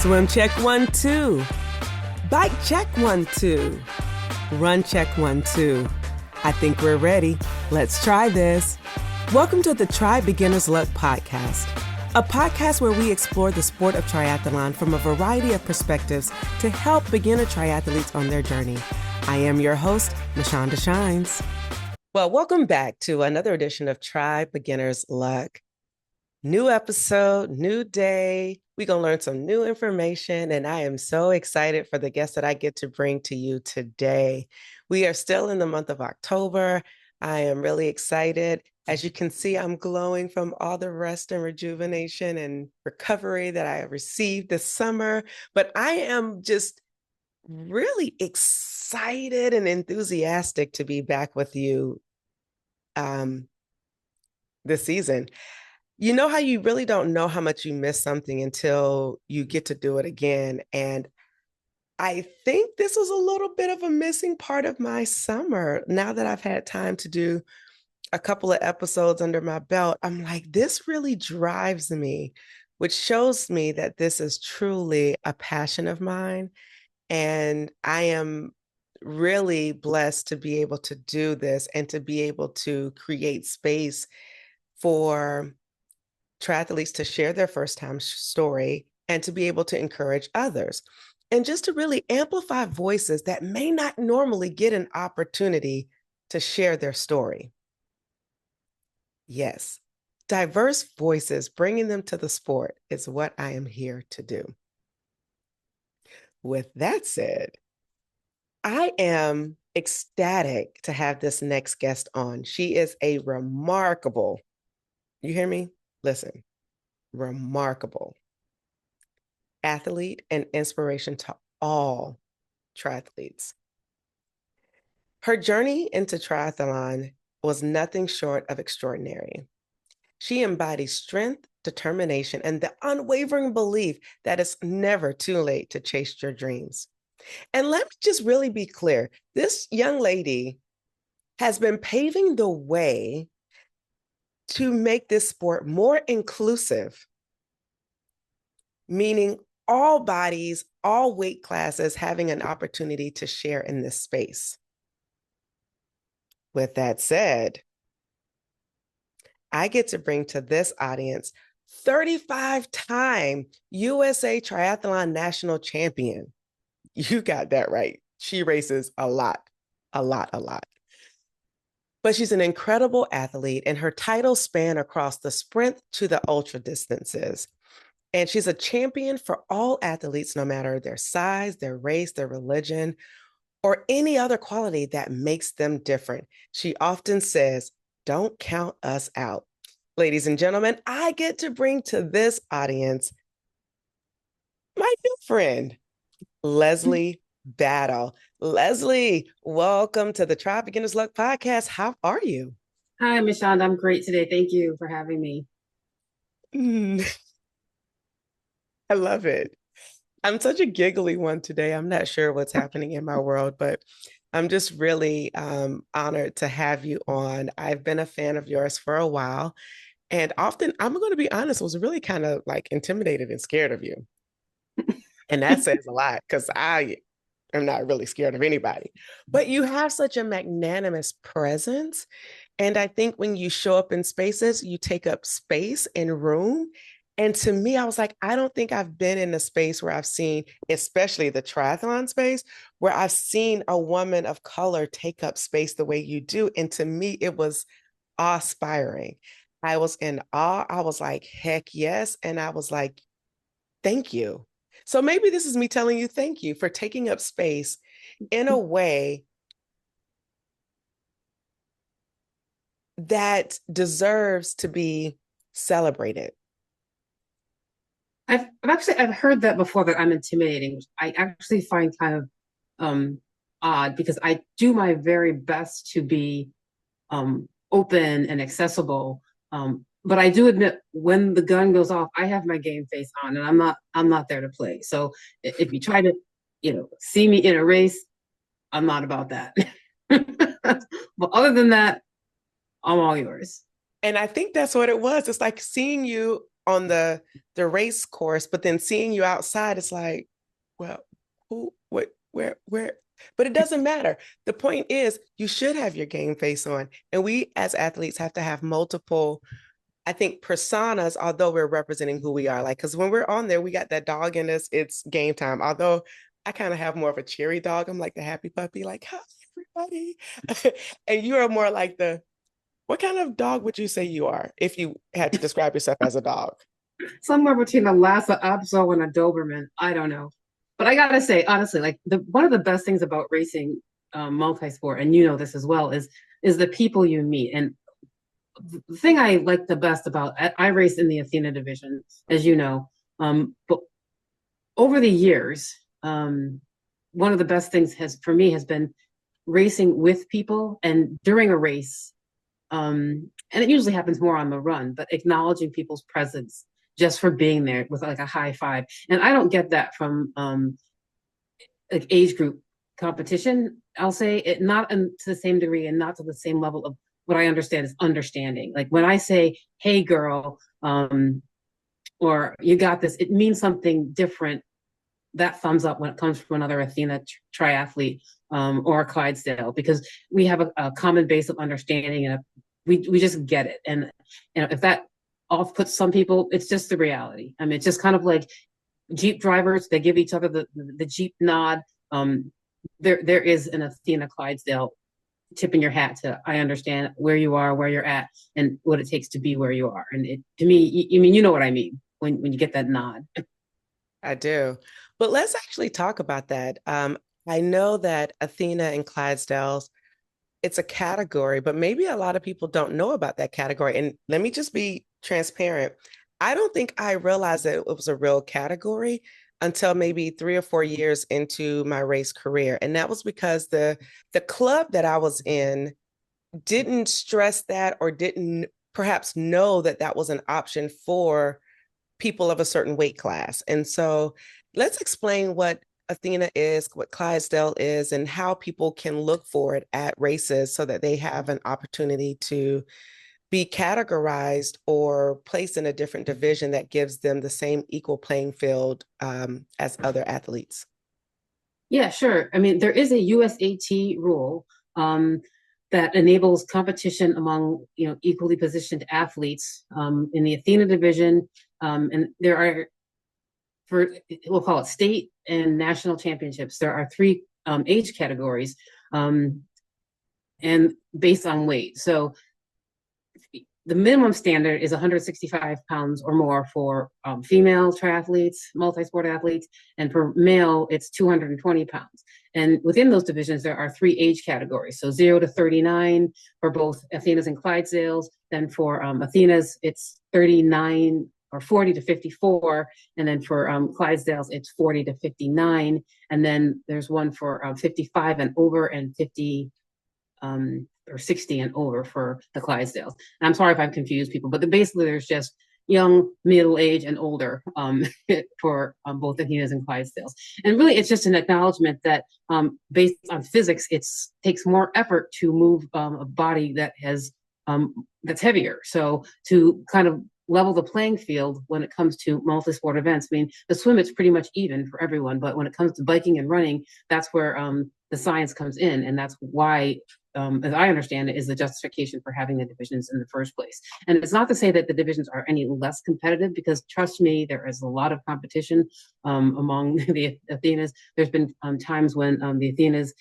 Swim check 1, 2. Bike check 1, 2. Run check 1, 2. I think we're ready. Let's try this. Welcome to the Try Beginner's Luck podcast, a podcast where we explore the sport of triathlon from a variety of perspectives to help beginner triathletes on their journey. I am your host, Mashonda Shines. Well, welcome back to another edition of Try Beginner's Luck. New episode, new day. We're going to learn some new information, and I am so excited for the guests that I get to bring to you today. We are still in the month of October. I am really excited. As you can see, I'm glowing from all the rest and rejuvenation and recovery that I have received this summer, but I am just really excited and enthusiastic to be back with you this season. You know how you really don't know how much you miss something until you get to do it again. And I think this was a little bit of a missing part of my summer. Now that I've had time to do a couple of episodes under my belt, I'm like, this really drives me, which shows me that this is truly a passion of mine. And I am really blessed to be able to do this and to be able to create space for triathletes to share their first-time story and to be able to encourage others. And just to really amplify voices that may not normally get an opportunity to share their story. Yes, diverse voices, bringing them to the sport is what I am here to do. With that said, I am ecstatic to have this next guest on. She is a remarkable, you hear me? Listen, remarkable athlete and inspiration to all triathletes. Her journey into triathlon was nothing short of extraordinary. She embodies strength, determination, and the unwavering belief that it's never too late to chase your dreams. And let me just really be clear. This young lady has been paving the way to make this sport more inclusive, meaning all bodies, all weight classes having an opportunity to share in this space. With that said, I get to bring to this audience 35-time USA Triathlon National Champion. You got that right. She races a lot. But she's an incredible athlete, and her titles span across the sprint to the ultra distances. And she's a champion for all athletes, no matter their size, their race, their religion, or any other quality that makes them different. She often says, "Don't count us out." Ladies and gentlemen, I get to bring to this audience my new friend, Leslie Battle. Leslie, welcome to the Try Beginner's Luck podcast. How are you? Hi, Mashonda. I'm great today. Thank you for having me. I love it. I'm such a giggly one today. I'm not sure what's happening in my world, but I'm just really honored to have you on. I've been a fan of yours for a while, and often, I'm going to be honest, was really kind of like intimidated and scared of you. And that says a lot because I am not really scared of anybody. But you have such a magnanimous presence. And I think when you show up in spaces, you take up space and room. And to me, I was like, I don't think I've been in a space where I've seen, especially the triathlon space, where I've seen a woman of color take up space the way you do. And to me, it was awe-inspiring. I was in awe. I was like, heck yes. And I was like, thank you. So maybe this is me telling you thank you for taking up space in a way that deserves to be celebrated. I've heard that before, that I'm intimidating, which I actually find kind of odd, because I do my very best to be open and accessible. But I do admit, when the gun goes off, I have my game face on, and I'm not there to play. So if you try to, see me in a race, I'm not about that. But other than that, I'm all yours. And I think that's what it was. It's like seeing you on the race course, but then seeing you outside, it's like, well, who, what, where? But it doesn't matter. The point is, you should have your game face on. And we as athletes have to have multiple, I think, personas, although we're representing who we are. Like, because when we're on there, we got that dog in us, it's game time. Although I kind of have more of a cheery dog. I'm like the happy puppy, like, hi, everybody. And you are more like what kind of dog would you say you are if you had to describe yourself as a dog? Somewhere between a Lhasa Apso and a Doberman. I don't know. But I gotta say, honestly, like the one of the best things about racing multi-sport, and you know this as well, is the people you meet. And the thing I like the best about I race in the Athena division, as you know. But over the years, one of the best things has for me has been racing with people and during a race. And it usually happens more on the run, but acknowledging people's presence just for being there with like a high five. And I don't get that from like age group competition. I'll say it not to the same degree and not to the same level of what I understand is understanding. Like when I say, "Hey, girl," or "You got this," it means something different. That thumbs up when it comes from another Athena triathlete or a Clydesdale, because we have a common base of understanding and we just get it. And if that off puts some people, it's just the reality. I mean, it's just kind of like Jeep drivers, they give each other the Jeep nod. There is an Athena Clydesdale tipping your hat to, I understand where you are, where you're at, and what it takes to be where you are. And to me, I mean, you know what I mean when you get that nod. I do. But let's actually talk about that. I know that Athena and Clydesdales, it's a category, but maybe a lot of people don't know about that category. And let me just be transparent. I don't think I realized that it was a real category until maybe 3 or 4 years into my race career. And that was because the club that I was in didn't stress that or didn't perhaps know that that was an option for people of a certain weight class. And so let's explain what Athena is, what Clydesdale is, and how people can look for it at races so that they have an opportunity to be categorized or placed in a different division that gives them the same equal playing field as other athletes. Yeah, sure. I mean, there is a USAT rule that enables competition among equally positioned athletes in the Athena division, and there are, for we'll call it state and national championships. There are three age categories, and based on weight. So the minimum standard is 165 pounds or more for female triathletes, multi-sport athletes, and for male, it's 220 pounds. And within those divisions, there are three age categories. So 0 to 39 for both Athenas and Clydesdales. Then for Athenas, it's 39 or 40 to 54. And then for Clydesdales, it's 40 to 59. And then there's one for 55 and over and 50 or 60 and over for the Clydesdales. And I'm sorry if I've confused people, but basically there's just young, middle age, and older for both Athenas and Clydesdales. And really, it's just an acknowledgement that based on physics, it takes more effort to move a body that has that's heavier. So to kind of level the playing field when it comes to multi-sport events. I mean, the swim, it's pretty much even for everyone, but when it comes to biking and running, that's where the science comes in, and that's why, as I understand it, is the justification for having the divisions in the first place. And it's not to say that the divisions are any less competitive, because trust me, there is a lot of competition among the Athenas. There's been times when the Athenas,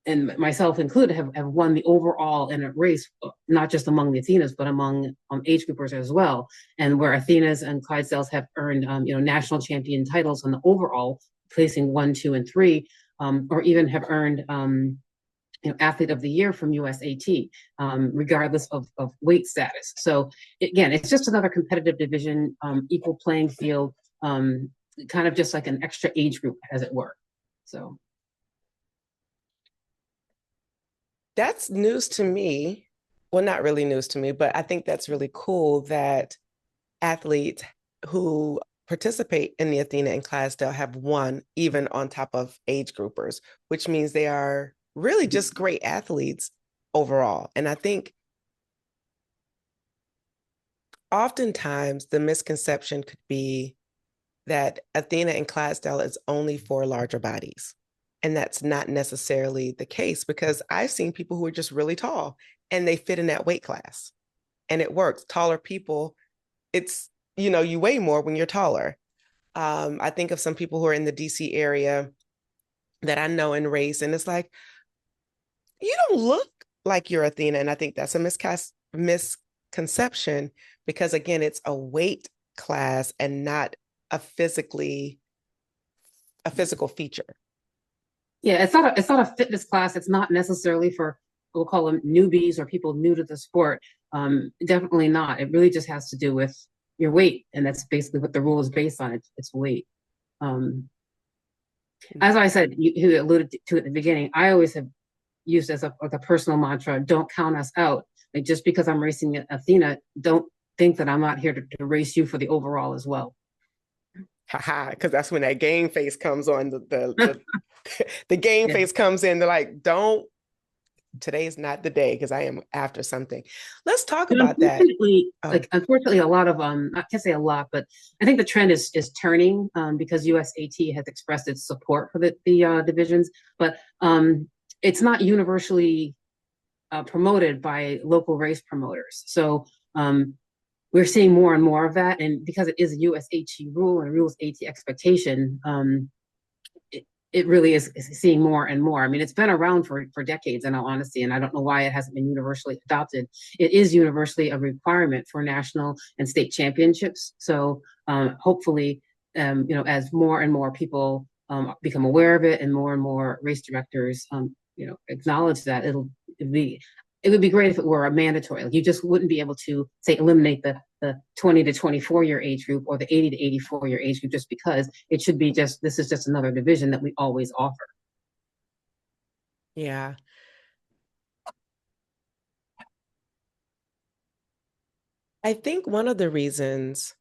and myself included, have won the overall in a race, not just among the Athenas, but among age groupers as well. And where Athenas and Clydesdales have earned national champion titles on the overall, placing 1, 2, and 3. Or even have earned athlete of the year from USAT, regardless of weight status. So again, it's just another competitive division, equal playing field, kind of just like an extra age group, as it were. So That's news to me. Well, not really news to me, but I think that's really cool that athletes who participate in the Athena and Clydesdale have won even on top of age groupers, which means they are really just great athletes overall. And I think oftentimes the misconception could be that Athena and Clydesdale is only for larger bodies. And that's not necessarily the case because I've seen people who are just really tall and they fit in that weight class and it works. Taller people, it's, you weigh more when you're taller. I think of some people who are in the DC area that I know and race, and it's like, you don't look like you're Athena. And I think that's a misconception because, again, it's a weight class and not a physical feature. Yeah, it's not a fitness class. It's not necessarily for, we'll call them newbies or people new to the sport. Definitely not. It really just has to do with your weight, and that's basically what the rule is based on. It's weight. Um, as I said, you alluded to at the beginning, I always have used as like a personal mantra: don't count us out. Like just because I'm racing Athena, don't think that I'm not here to race you for the overall as well. Haha, because that's when that game face comes on. The game Yeah. face comes in. They're like, don't. Today is not the day because I am after something. Let's talk But about that. unfortunately, a lot of I can't say a lot, but I think the trend is turning because USAT has expressed its support for the divisions, but it's not universally promoted by local race promoters. So we're seeing more and more of that, and because it is a USAT rule and rules AT expectation, it really is seeing more and more. I mean, it's been around for decades, in all honesty, and I don't know why it hasn't been universally adopted. It is universally a requirement for national and state championships. So hopefully, as more and more people become aware of it, and more race directors, acknowledge that it would be great if it were a mandatory. Like you just wouldn't be able to say eliminate the 20 to 24 year age group or the 80 to 84 year age group just because. It should be just, this is just another division that we always offer. Yeah. I think one of the reasons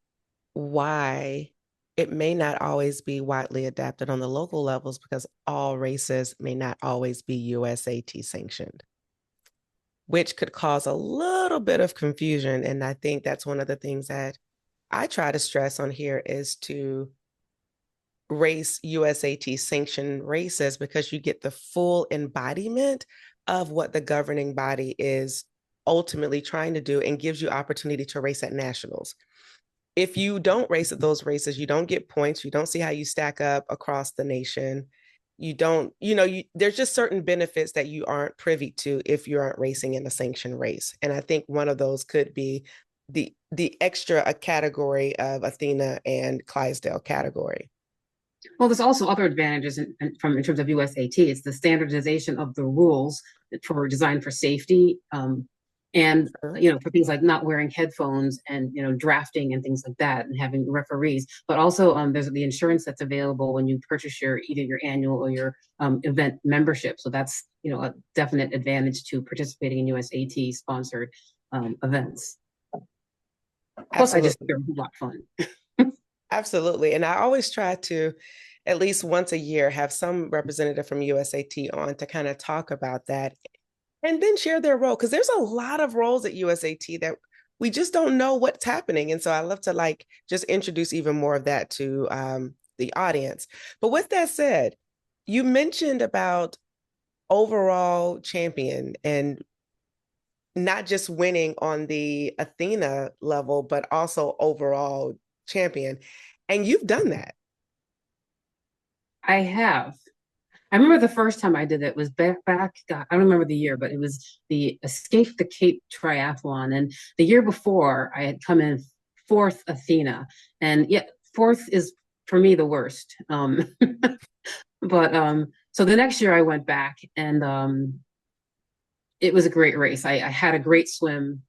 why it may not always be widely adapted on the local levels because all races may not always be USAT sanctioned, which could cause a little bit of confusion. And I think that's one of the things that I try to stress on here is to race USAT sanctioned races because you get the full embodiment of what the governing body is ultimately trying to do and gives you opportunity to race at nationals. If you don't race at those races, you don't get points. You don't see how you stack up across the nation. You don't, there's just certain benefits that you aren't privy to if you aren't racing in a sanctioned race. And I think one of those could be the extra a category of Athena and Clydesdale category. Well, there's also other advantages in terms of USAT. It's the standardization of the rules for designed for safety, and for things like not wearing headphones and drafting and things like that, and having referees. But also there's the insurance that's available when you purchase either your annual or your event membership. So that's a definite advantage to participating in USAT sponsored events. Plus, I just think they're a lot of fun. Absolutely. And I always try to, at least once a year, have some representative from USAT on to kind of talk about that and then share their role. Because there's a lot of roles at USAT that we just don't know what's happening. And so I love to just introduce even more of that to the audience. But with that said, you mentioned about overall champion and not just winning on the Athena level, but also overall champion. And you've done that. I have. I remember the first time I did it was back, God, I don't remember the year, but it was the Escape the Cape triathlon. And the year before, I had come in fourth Athena. And yeah, fourth is for me the worst. But so the next year I went back, and it was a great race. I had a great swim.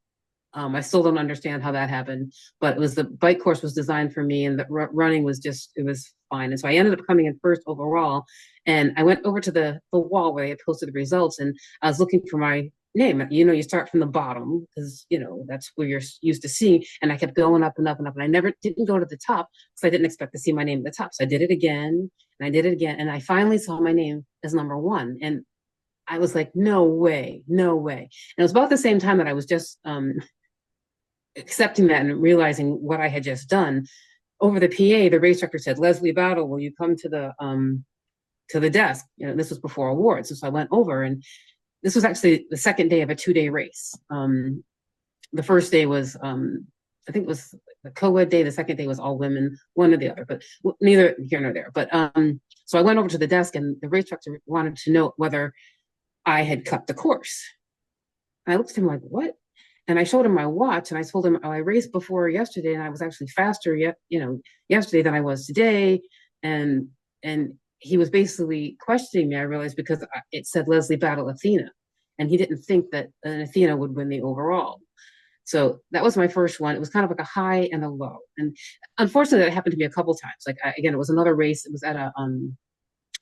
I still don't understand how that happened, but the bike course was designed for me, and the running was it was fine. And so I ended up coming in first overall. And I went over to the wall where they had posted the results, and I was looking for my name. You start from the bottom because that's where you're used to seeing. And I kept going up and up and up, and I never didn't go to the top because I didn't expect to see my name at the top. So I did it again, and I did it again, and I finally saw my name as number one. And I was like, no way, no way. And it was about the same time that I was just accepting that and realizing what I had just done, over the PA, the race director said, "Leslie Battle, will you come to the desk?" This was before awards. So I went over, and this was actually the second day of a 2-day race. The first day was, I think it was the co-ed day. The second day was all women, one or the other, but neither here nor there. But so I went over to the desk, and the race director wanted to know whether I had cut the course. And I looked at him like, "What?" And I showed him my watch, and I told him, "Oh, I raced before yesterday, and I was actually faster yesterday than I was today." And he was basically questioning me, I realized, because it said Leslie Battle Athena, and he didn't think that an Athena would win the overall. So that was my first one. It was kind of like a high and a low. And unfortunately, that happened to me a couple times. Like, again, it was another race. It was at a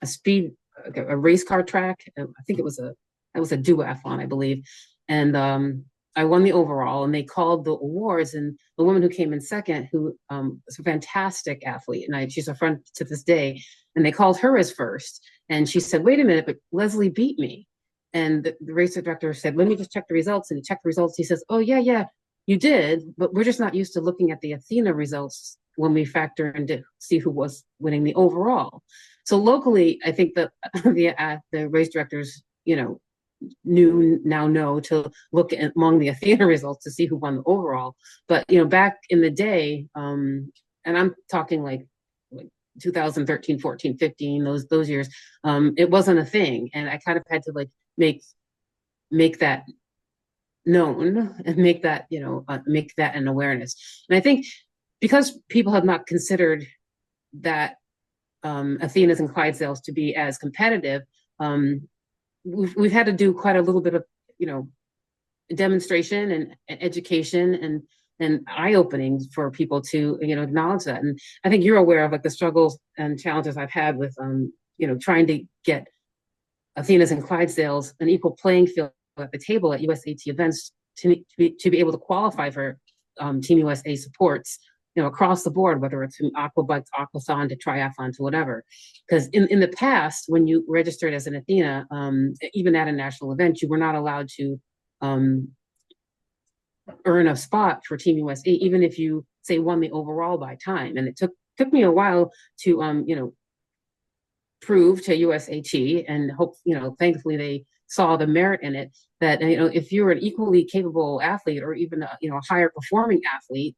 speed, a race car track. I think it was a duathlon, I believe. And I won the overall, and they called the awards. And the woman who came in second, who was a fantastic athlete, and she's a friend to this day, and they called her as first. And she said, "Wait a minute, but Leslie beat me." And the race director said, "Let me just check the results." And he checked the results. He says, "Oh, yeah, you did, but we're just not used to looking at the Athena results when we factor in to see who was winning the overall." So locally, I think that the race directors, know to look among the Athena results to see who won the overall. But back in the day, and I'm talking like 2013, 14, 15, those years, it wasn't a thing, and I kind of had to like make that known and make that an awareness. And I think because people have not considered that Athenas and Clydesdales to be as competitive, we've had to do quite a little bit of demonstration and education and eye-opening for people to acknowledge that. And I think you're aware of like the struggles and challenges I've had with trying to get Athenas and Clydesdales an equal playing field at the table at USAT events to be able to qualify for Team USA supports across the board, whether it's from aqua bikes, aquathon to triathlon to whatever. Because in the past, when you registered as an Athena, even at a national event, you were not allowed to earn a spot for Team USA, even if you say won the overall by time. And it took me a while to prove to USAT, and hope thankfully they saw the merit in it, that if you're an equally capable athlete, or even a higher performing athlete,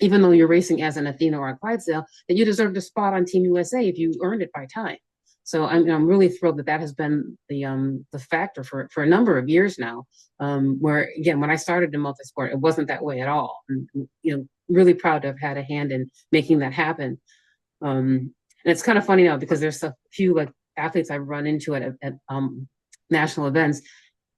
even though you're racing as an Athena or a Clydesdale, that you deserve a spot on Team USA if you earned it by time. So I'm really thrilled that has been the factor for a number of years now. Where again, when I started in multisport, it wasn't that way at all. And really proud to have had a hand in making that happen. And it's kind of funny now, because there's a few like athletes I've run into at national events.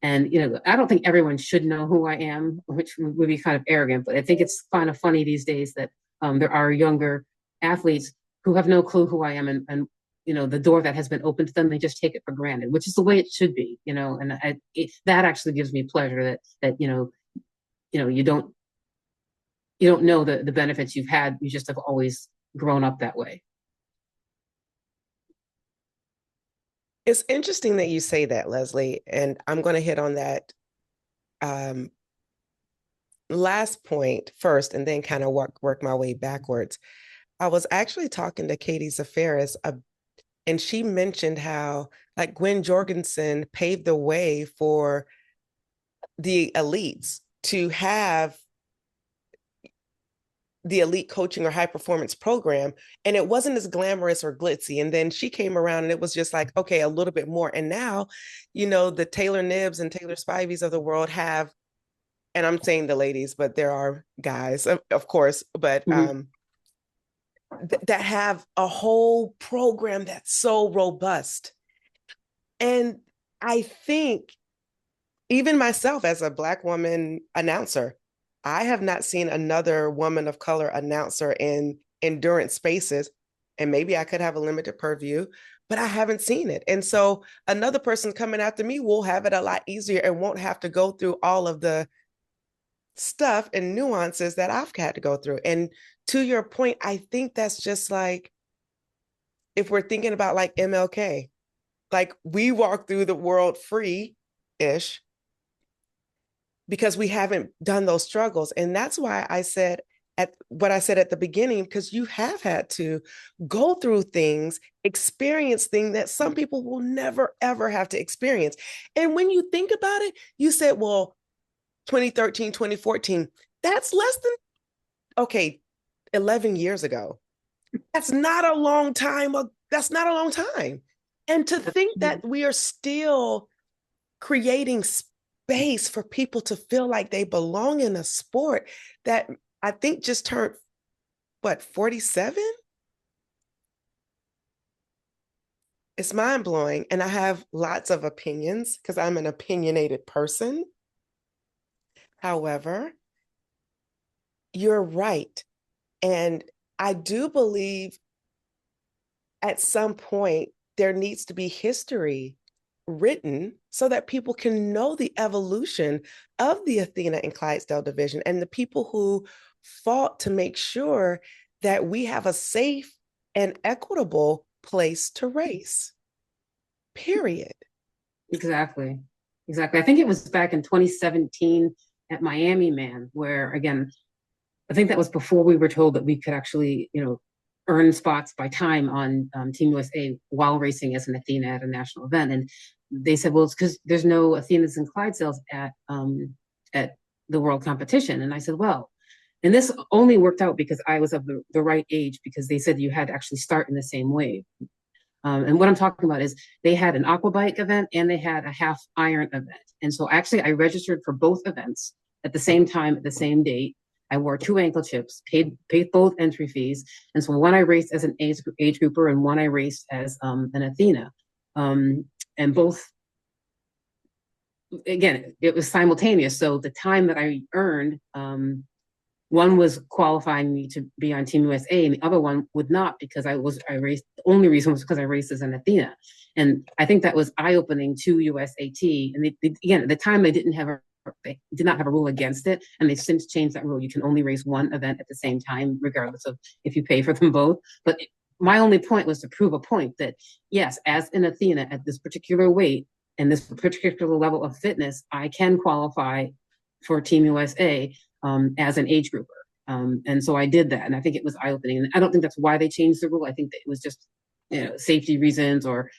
And, I don't think everyone should know who I am, which would be kind of arrogant, but I think it's kind of funny these days that there are younger athletes who have no clue who I am, and the door that has been opened to them, they just take it for granted, which is the way it should be, and that actually gives me pleasure that you don't know the benefits you've had. You just have always grown up that way. It's interesting that you say that, Leslie, and I'm going to hit on that last point first, and then kind of work my way backwards. I was actually talking to Katie Zafaris, and she mentioned how like Gwen Jorgensen paved the way for the elites to have the elite coaching or high performance program, and it wasn't as glamorous or glitzy. And then she came around and it was just like, okay, a little bit more. And now, the Taylor Nibbs and Taylor Spiveys of the world have, and I'm saying the ladies, but there are guys, of course, but that have a whole program that's so robust. And I think even myself as a Black woman announcer, I have not seen another woman of color announcer in endurance spaces, and maybe I could have a limited purview, but I haven't seen it. And so another person coming after me will have it a lot easier and won't have to go through all of the stuff and nuances that I've had to go through. And to your point, I think that's just like, if we're thinking about like MLK, like we walk through the world free-ish, because we haven't done those struggles. And that's why I said at what I said at the beginning, because you have had to go through things, experience things that some people will never, ever have to experience. And when you think about it, you said, well, 2013, 2014, that's less than, okay, 11 years ago. That's not a long time. That's not a long time. And to think that we are still creating space for people to feel like they belong in a sport that I think just turned, what, 47? It's mind blowing. And I have lots of opinions because I'm an opinionated person. However, you're right. And I do believe at some point there needs to be history written so that people can know the evolution of the Athena and Clydesdale division and the people who fought to make sure that we have a safe and equitable place to race. Period. Exactly. I think it was back in 2017 at Miami, man, where again, I think that was before we were told that we could actually, earn spots by time on Team USA while racing as an Athena at a national event. And they said, well, it's because there's no Athenas and Clydesdales at the world competition. And I said, well, and this only worked out because I was of the right age, because they said you had to actually start in the same wave. And what I'm talking about is they had an aquabike event and they had a half iron event. And so actually I registered for both events at the same time, at the same date. I wore 2 ankle chips, paid both entry fees. And so one I raced as an age grouper and one I raced as an Athena. And both, again, it was simultaneous. So the time that I earned, one was qualifying me to be on Team USA, and the other one would not, because I raced. The only reason was because I raced as an Athena, and I think that was eye opening to USAT. And they, again, at the time they did not have a rule against it, and they've since changed that rule. You can only race one event at the same time, regardless of if you pay for them both. But my only point was to prove a point that yes, as an Athena at this particular weight and this particular level of fitness, I can qualify for Team USA. As an age grouper. And so I did that. And I think it was eye-opening. And I don't think that's why they changed the rule. I think that it was just, safety reasons or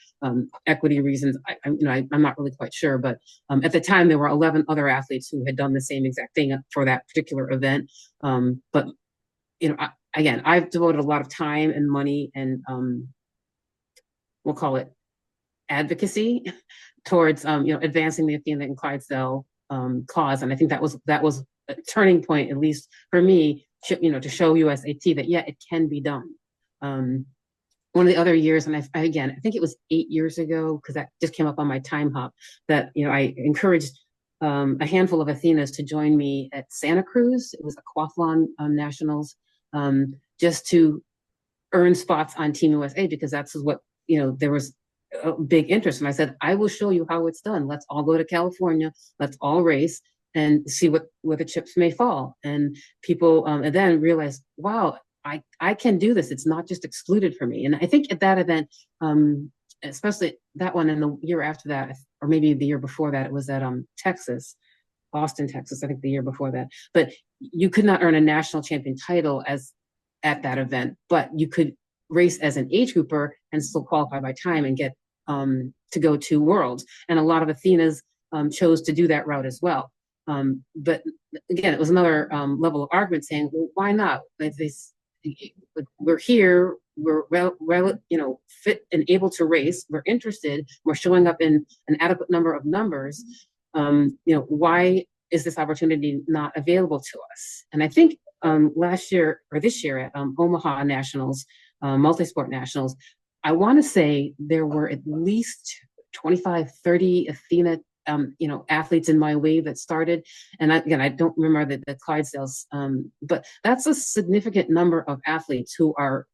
equity reasons. I'm not really quite sure. But at the time, there were 11 other athletes who had done the same exact thing for that particular event. But, I've devoted a lot of time and money and we'll call it advocacy towards, advancing the Athena and Clydesdale cause. And I think that was a turning point, at least for me, to show USAT that, yeah, it can be done. One of the other years, and I think it was 8 years ago, because that just came up on my time hop, that, I encouraged a handful of Athenas to join me at Santa Cruz. It was aquathlon nationals, just to earn spots on Team USA, because that's what, there was a big interest. And I said, I will show you how it's done. Let's all go to California. Let's all race and see where the chips may fall. And people and then realize, wow, I can do this. It's not just excluded for me. And I think at that event, especially that one and the year after that, or maybe the year before that, it was at Texas, Austin, Texas, I think the year before that. But you could not earn a national champion title at that event, but you could race as an age grouper and still qualify by time and get to go to Worlds. And a lot of Athenas chose to do that route as well. But again, it was another level of argument saying, well, why not? We're here, we're fit and able to race, we're interested, we're showing up in an adequate number of numbers. Why is this opportunity not available to us? And I think last year or this year at Omaha Nationals, Multisport Nationals, I want to say there were at least 25, 30 Athena athletes in my wave that started. And I don't remember the Clydesdales, but that's a significant number of athletes who are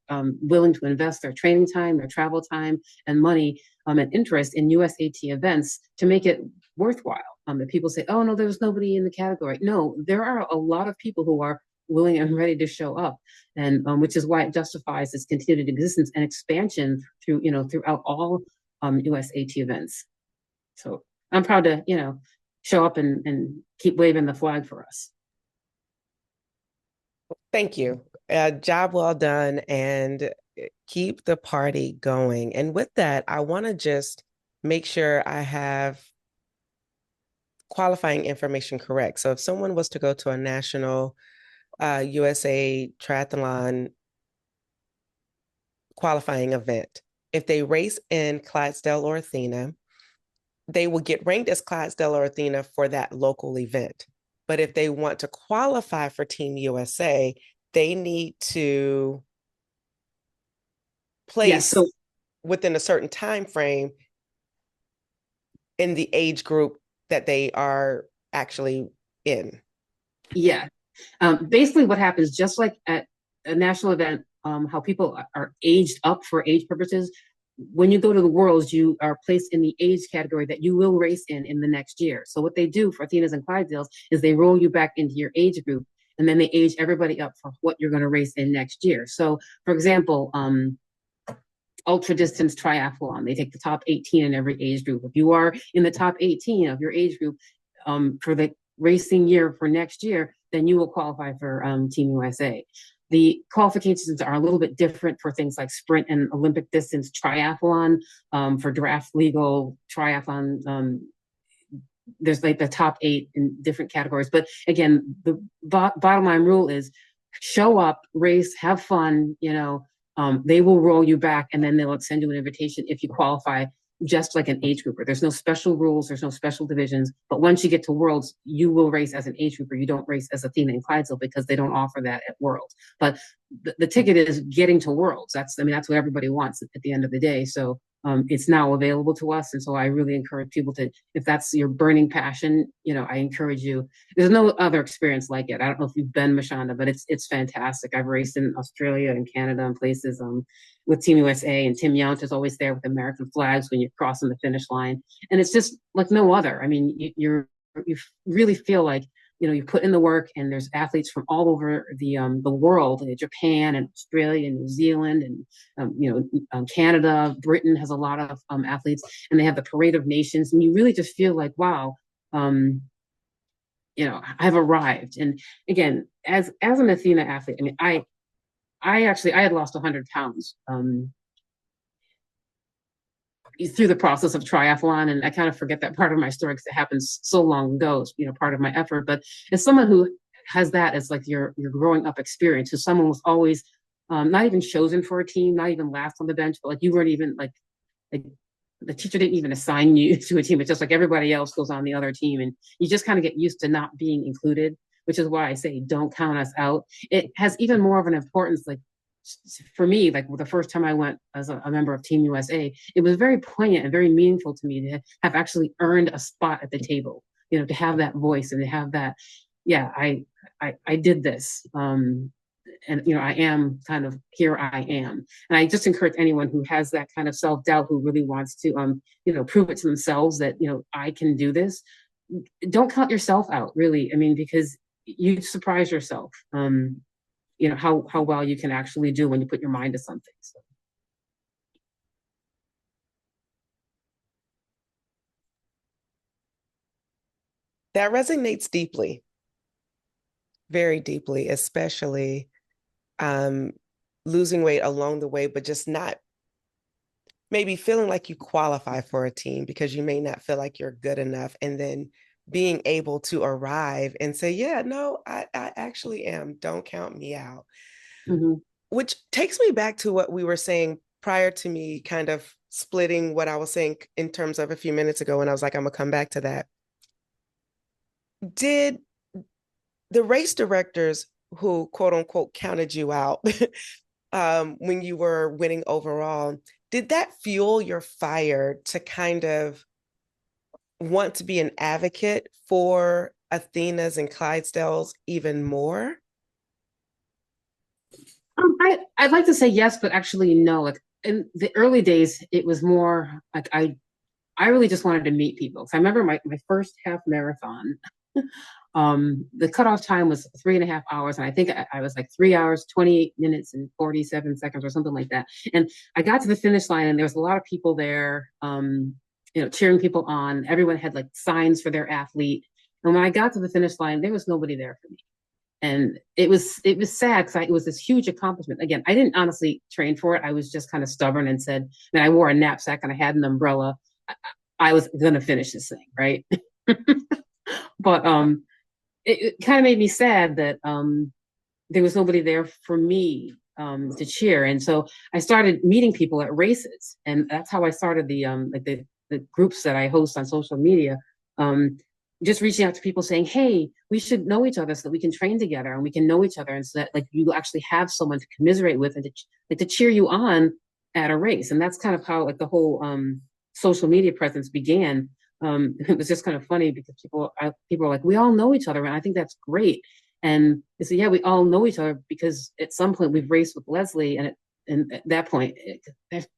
willing to invest their training time, their travel time, and money and interest in USAT events to make it worthwhile. That people say, oh, no, there's nobody in the category. No, there are a lot of people who are willing and ready to show up, and which is why it justifies its continued existence and expansion throughout all USAT events. So I'm proud to, show up and keep waving the flag for us. Thank you. Job well done, and keep the party going. And with that, I want to just make sure I have qualifying information correct. So if someone was to go to a national USA triathlon qualifying event, if they race in Clydesdale or Athena, they will get ranked as Clydesdale or Athena for that local event. But if they want to qualify for Team USA, they need to place So within a certain time frame in the age group that they are actually in. yeah, basically what happens, just like at a national event, how people are aged up for age purposes. When you go to the Worlds, you are placed in the age category that you will race in the next year. So what they do for Athenas and Clydesdales is they roll you back into your age group, and then they age everybody up for what you're going to race in next year. So, for example, ultra distance triathlon, they take the top 18 in every age group. If you are in the top 18 of your age group for the racing year for next year, then you will qualify for Team USA. The qualifications are a little bit different for things like sprint and Olympic distance triathlon. For draft legal triathlon, there's like the top 8 in different categories. But again, the bottom line rule is show up, race, have fun, they will roll you back, and then they'll send you an invitation if you qualify, just like an age grouper. There's no special rules, there's no special divisions. But once you get to Worlds, you will race as an age grouper. You don't race as Athena and Clydesdale because they don't offer that at Worlds. But the ticket is getting to Worlds. That's what everybody wants at the end of the day. So it's now available to us. And so I really encourage people to, if that's your burning passion, I encourage you. There's no other experience like it. I don't know if you've been, Mashonda, but it's fantastic. I've raced in Australia and Canada and places with Team USA, and Tim Yount is always there with American flags when you're crossing the finish line. And it's just like no other. I mean, you really feel like, you put in the work, and there's athletes from all over the world, Japan and Australia and New Zealand and Canada. Britain has a lot of athletes, and they have the Parade of Nations, and you really just feel like, wow, I've arrived. And again, as an Athena athlete, I mean, I had lost 100 pounds through the process of triathlon, and I kind of forget that part of my story because it happens so long ago. It's part of my effort. But as someone who has that as like your growing up experience, so someone was always not even chosen for a team, not even last on the bench, but like you weren't even like the teacher didn't even assign you to a team. It's just like everybody else goes on the other team, and you just kind of get used to not being included, which is why I say don't count us out. It has even more of an importance, like for me, like the first time I went as a member of Team USA, it was very poignant and very meaningful to me to have actually earned a spot at the table, to have that voice and to have that, yeah, I did this. And, I am kind of, here I am. And I just encourage anyone who has that kind of self-doubt, who really wants to, prove it to themselves that, I can do this. Don't count yourself out, really. I mean, because you surprise yourself. How well you can actually do when you put your mind to something. So. That resonates deeply, very deeply, especially losing weight along the way, but just not maybe feeling like you qualify for a team because you may not feel like you're good enough, and then being able to arrive and say, yeah, no, I actually am. Don't count me out. Mm-hmm. Which takes me back to what we were saying prior to me kind of splitting what I was saying in terms of a few minutes ago. And I was like, I'm going to come back to that. Did the race directors who, quote unquote, counted you out when you were winning overall, did that fuel your fire to kind of want to be an advocate for Athenas and Clydesdales even more? I'd like to say yes, but actually no. Like in the early days, it was more like I really just wanted to meet people. So I remember my first half marathon. The cutoff time was 3.5 hours, and I think I was like 3 hours, 28 minutes, and 47 seconds, or something like that. And I got to the finish line, and there was a lot of people there. cheering people on. Everyone had like signs for their athlete. And when I got to the finish line, there was nobody there for me. And it was sad because it was this huge accomplishment. Again, I didn't honestly train for it. I was just kind of stubborn and said, and I wore a knapsack and I had an umbrella. I was going to finish this thing, right? But it kind of made me sad that there was nobody there for me to cheer. And so I started meeting people at races, and that's how I started the groups that I host on social media. Just reaching out to people saying, hey, we should know each other so that we can train together and we can know each other, and so that like you actually have someone to commiserate with and to cheer you on at a race. And that's kind of how like the whole social media presence began. It was just kind of funny because people are like, we all know each other, and I think that's great. And they said, yeah, we all know each other because at some point we've raced with Leslie, and at that point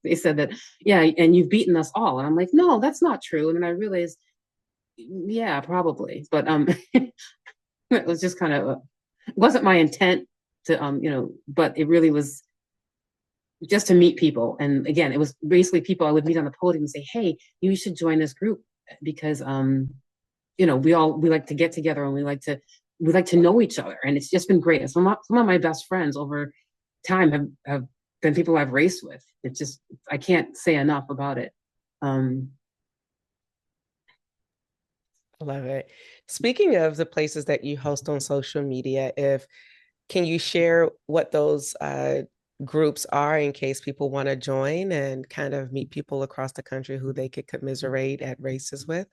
they said that, yeah, and you've beaten us all. And I'm like, no, that's not true. And then I realized, yeah, probably, but it was just kind of it wasn't my intent to but it really was just to meet people. And again, it was basically people I would meet on the podium and say, hey, you should join this group because we like to get together and we like to know each other, and it's just been great. And some of my best friends over time have been people I've raced with. It's just, I can't say enough about it. Love it. Speaking of the places that you host on social media, can you share what those groups are in case people want to join and kind of meet people across the country who they could commiserate at races with?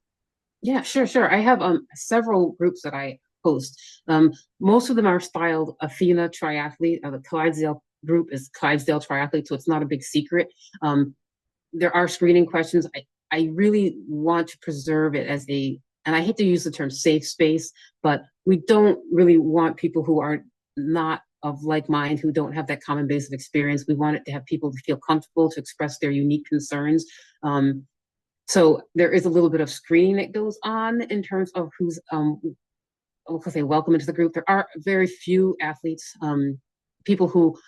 Yeah, sure. I have several groups that I host. Most of them are styled Athena Triathlete. The Clydesdale group is Clydesdale Triathlete, so it's not a big secret. There are screening questions. I really want to preserve it as and I hate to use the term safe space, but we don't really want people who are not of like mind, who don't have that common base of experience. We want it to have people to feel comfortable to express their unique concerns. So there is a little bit of screening that goes on in terms of who's, welcome into the group. There are very few athletes, people who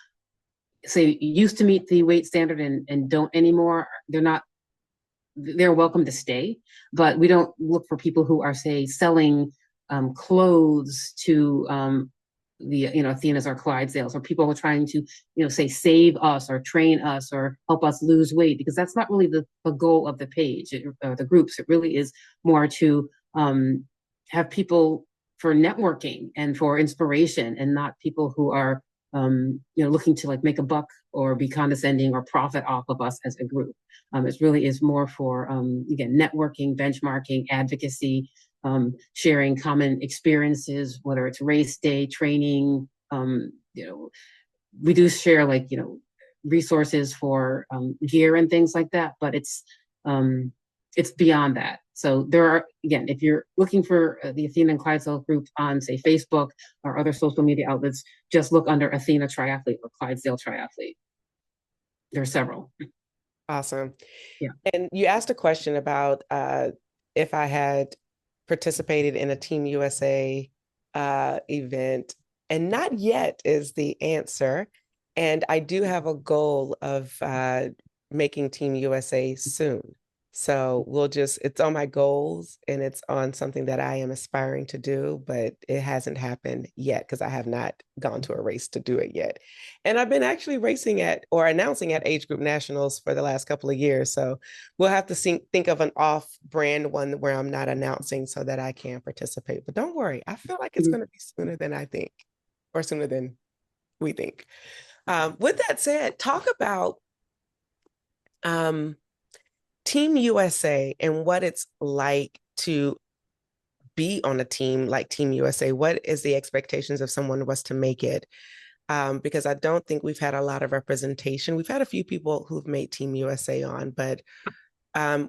say used to meet the weight standard and don't anymore. They're welcome to stay, but we don't look for people who are, say, selling clothes to Athenas or Clydesdales, or people who are trying to, say, save us or train us or help us lose weight, because that's not really the goal of the page or the groups. It really is more to have people for networking and for inspiration, and not people who are looking to like make a buck or be condescending or profit off of us as a group. It really is more for, again, networking, benchmarking, advocacy, sharing common experiences, whether it's race day, training. We do share resources for gear and things like that, but it's beyond that. So there are, again, if you're looking for the Athena and Clydesdale group on, say, Facebook or other social media outlets, just look under Athena Triathlete or Clydesdale Triathlete. There are several. Awesome. Yeah. And you asked a question about if I had participated in a Team USA event, and not yet is the answer. And I do have a goal of making Team USA soon. So it's on my goals, and it's on something that I am aspiring to do, but it hasn't happened yet because I have not gone to a race to do it yet. And I've been actually racing announcing at age group nationals for the last couple of years. So we'll have to think of an off-brand one where I'm not announcing so that I can participate. But don't worry, I feel like it's going to be sooner than I think, or sooner than we think. With that said, talk about Team USA and what it's like to be on a team like Team USA. What is the expectations if someone was to make it? Because I don't think we've had a lot of representation. We've had a few people who've made Team USA on, but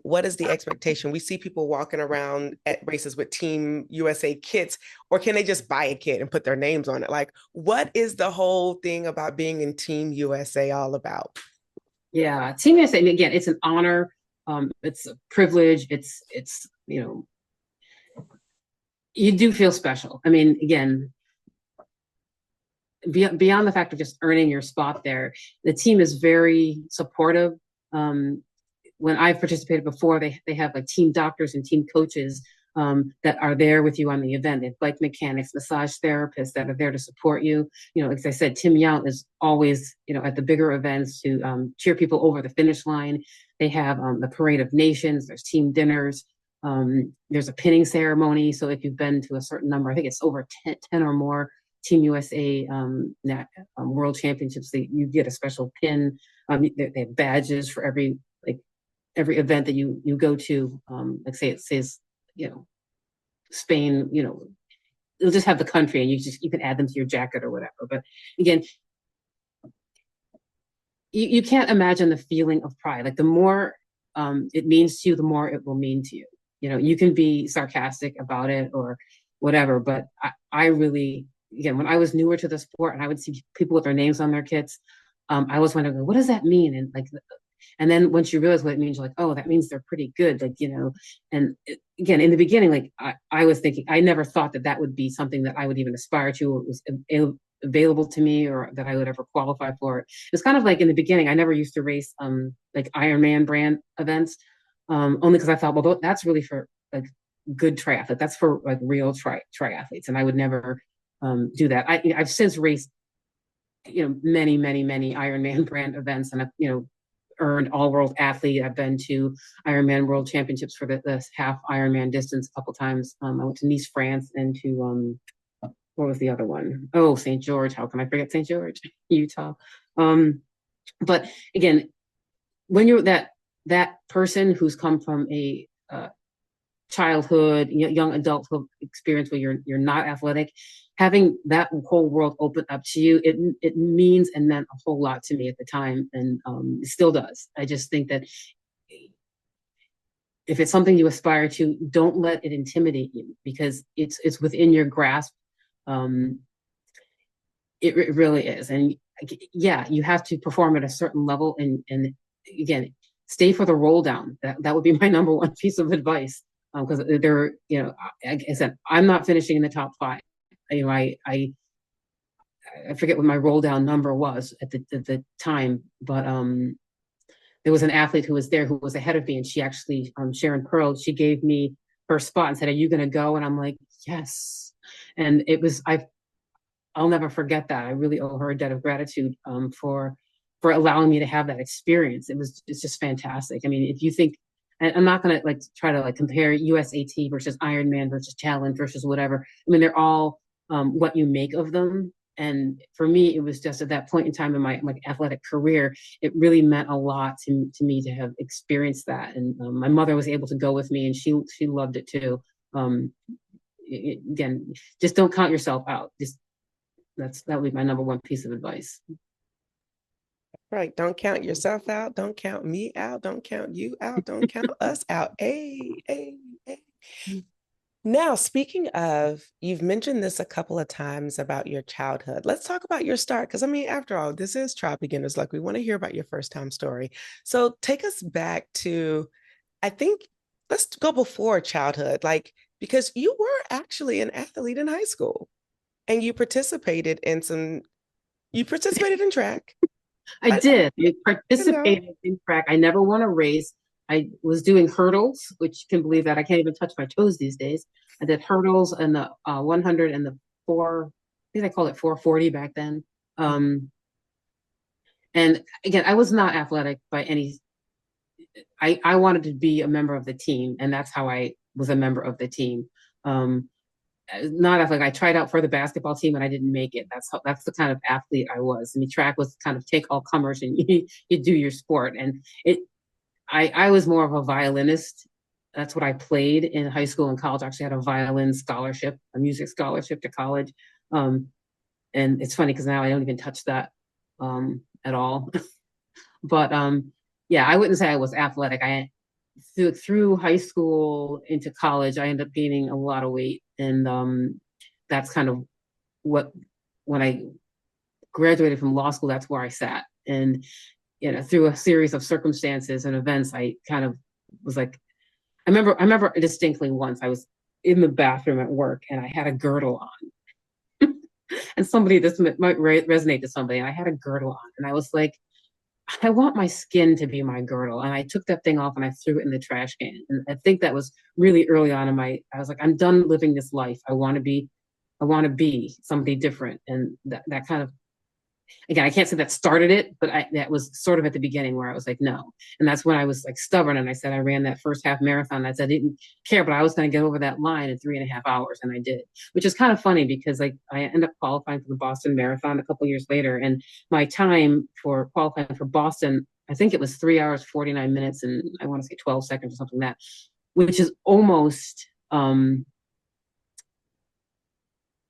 what is the expectation? We see people walking around at races with Team USA kits, or can they just buy a kit and put their names on it? Like, what is the whole thing about being in Team USA all about? Yeah, Team USA, again, it's an honor. It's a privilege. It's you do feel special. I mean, again, beyond the fact of just earning your spot there, the team is very supportive. when I've participated before, they have like team doctors and team coaches that are there with you on the event. They have bike mechanics, massage therapists that are there to support you. You know, like I said, Tim Yount is always, you know, at the bigger events to cheer people over the finish line. They have the Parade of Nations. There's team dinners. There's a pinning ceremony. So if you've been to a certain number, I think it's over 10 or more Team USA World Championships, you get a special pin. They have badges for every event that you go to. Like say it says, you know, Spain, you know, it'll just have the country and you can add them to your jacket or whatever. But again, you can't imagine the feeling of pride. Like the more it means to you, the more it will mean to you. You know, you can be sarcastic about it or whatever, but I really, again, when I was newer to the sport and I would see people with their names on their kits, I was wondering, what does that mean? And then once you realize what it means, you're like, oh, that means they're pretty good. Like, you know, and again, in the beginning, like I was thinking, I never thought that would be something that I would even aspire to, or it was available to me, or that I would ever qualify for it. It's kind of like in the beginning, I never used to race like Ironman brand events, only because I thought, well, that's really for like good triathlete. That's for like real triathletes, and I would never do that. I've since raced, you know, many Ironman brand events, and I've, you know, earned all world athlete. I've been to Ironman World Championships for the half Ironman distance a couple times. I went to Nice, France, and to what was the other one? Oh, St. George. How can I forget St. George, Utah? But again, when you're that person who's come from a childhood, young adulthood experience where you're not athletic, having that whole world open up to you, it means and meant a whole lot to me at the time, and it still does. I just think that if it's something you aspire to, don't let it intimidate you, because it's within your grasp. It really is, and yeah, you have to perform at a certain level, and again, stay for the roll down. That would be my number one piece of advice, because there, you know, like I said, I'm not finishing in the top 5. You know, I forget what my roll down number was at the time, but there was an athlete who was there who was ahead of me, and she actually, Sharon Pearl, she gave me her spot and said, "Are you going to go?" And I'm like, "Yes." And it was, I'll never forget that. I really owe her a debt of gratitude for allowing me to have that experience. It's just fantastic. I mean, if you think, and I'm not going to like try to like compare USAT versus Ironman versus Challenge versus whatever. I mean, they're all what you make of them. And for me, it was just at that point in time in my athletic career, it really meant a lot to me to have experienced that. And my mother was able to go with me, and she loved it too. Again, just don't count yourself out. That would be my number one piece of advice. Right. Don't count yourself out. Don't count me out. Don't count you out. Don't count us out. Hey. Now, speaking of, you've mentioned this a couple of times about your childhood. Let's talk about your start. Because I mean, after all, this is Tri Beginners Luck. We want to hear about your first time story. So take us back to, I think, let's go before childhood, like, because you were actually an athlete in high school and you participated in track. I did. I participated in track. I never won a race. I was doing hurdles, which you can believe that I can't even touch my toes these days. I did hurdles and the 100 and the 4, I think I called it 440 back then. And again, I was not athletic by any, I wanted to be a member of the team, and that's how I was a member of the team. Not athletic. I tried out for the basketball team and I didn't make it. That's the kind of athlete I was. I mean, track was kind of take all comers and you do your sport. And I was more of a violinist. That's what I played in high school and college. I actually had a violin scholarship, a music scholarship to college. And it's funny because now I don't even touch that at all. But yeah, I wouldn't say I was athletic. Through high school into college, I ended up gaining a lot of weight. And that's kind of when I graduated from law school, that's where I sat. And you know, through a series of circumstances and events, I kind of was like, I remember distinctly once I was in the bathroom at work and I had a girdle on. And this might resonate to somebody, and I had a girdle on, and I was like, I want my skin to be my girdle. And I took that thing off and I threw it in the trash can. And I think that was really early on in I was like, I'm done living this life. I want to be somebody different. And that kind of, again, I can't say that started it, but that was sort of at the beginning where I was like, no. And that's when I was like stubborn. And I said, I ran that first half marathon. I said, I didn't care, but I was going to get over that line in 3.5 hours. And I did, which is kind of funny because like I ended up qualifying for the Boston Marathon a couple years later. And my time for qualifying for Boston, I think it was 3 hours, 49 minutes, and I want to say 12 seconds or something like that, which is almost,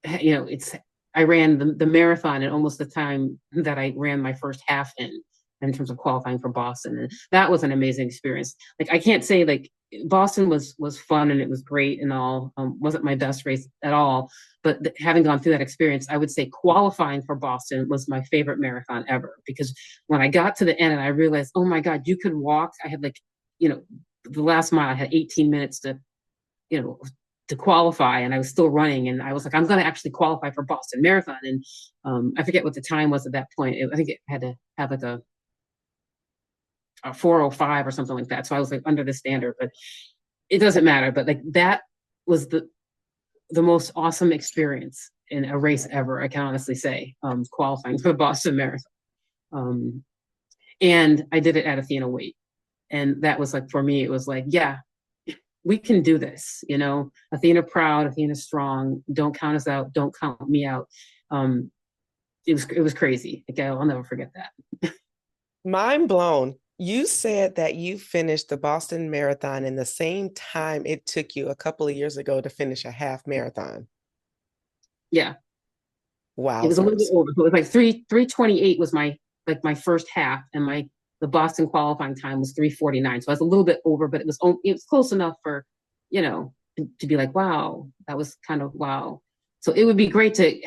it's I ran the marathon at almost the time that I ran my first half in terms of qualifying for Boston. And that was an amazing experience. Like I can't say like Boston was fun and it was great and all, wasn't my best race at all. But having gone through that experience, I would say qualifying for Boston was my favorite marathon ever, because when I got to the end and I realized, oh my God, you could walk. I had like, the last mile, I had 18 minutes you know, to qualify, and I was still running, and I was like, I'm going to actually qualify for Boston Marathon. And I forget what the time was at that point. I think it had to have like a 4:05 or something like that. So I was like under the standard, but it doesn't matter. But like that was the most awesome experience in a race ever, I can honestly say, qualifying for the Boston Marathon. And I did it at Athena weight. And that was like, for me, it was like, yeah, we can do this, Athena proud, Athena strong, don't count us out, don't count me out. It was crazy. Like, I'll never forget that. Mind blown. You said that you finished the Boston Marathon in the same time it took you a couple of years ago to finish a half marathon. Yeah. Wow. It was a little bit over. It was like 3:28 was my first half, and the Boston qualifying time was 3:49. So I was a little bit over, but it was close enough for, to be like, wow, that was kind of wow. So it would be great to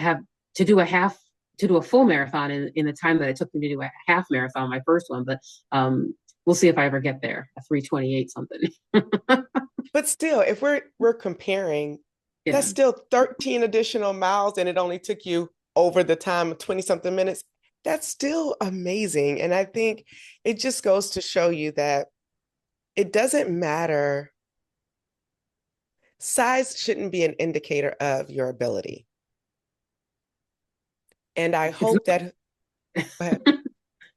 do a full marathon in the time that it took me to do a half marathon, my first one. But we'll see if I ever get there, a 3:28 something. But still, if we're comparing, yeah, that's still 13 additional miles, and it only took you over the time of 20 something minutes. That's still amazing. And I think it just goes to show you that it doesn't matter. Size shouldn't be an indicator of your ability. And I hope that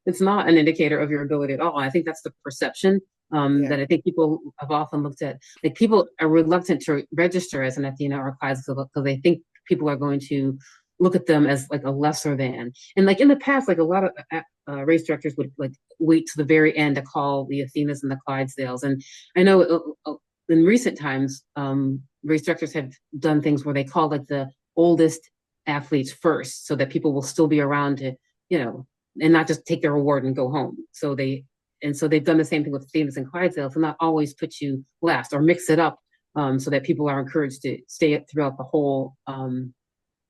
it's not an indicator of your ability at all. I think that's the perception that I think people have often looked at. Like, people are reluctant to register as an Athena or Clydesdale because they think people are going to look at them as like a lesser than. And like in the past, like a lot of race directors would like wait to the very end to call the Athenas and the Clydesdales. And I know in recent times, race directors have done things where they call like the oldest athletes first, so that people will still be around to, and not just take their award and go home. So they've done the same thing with Athenas and Clydesdales, to not always put you last or mix it up, so that people are encouraged to stay throughout the whole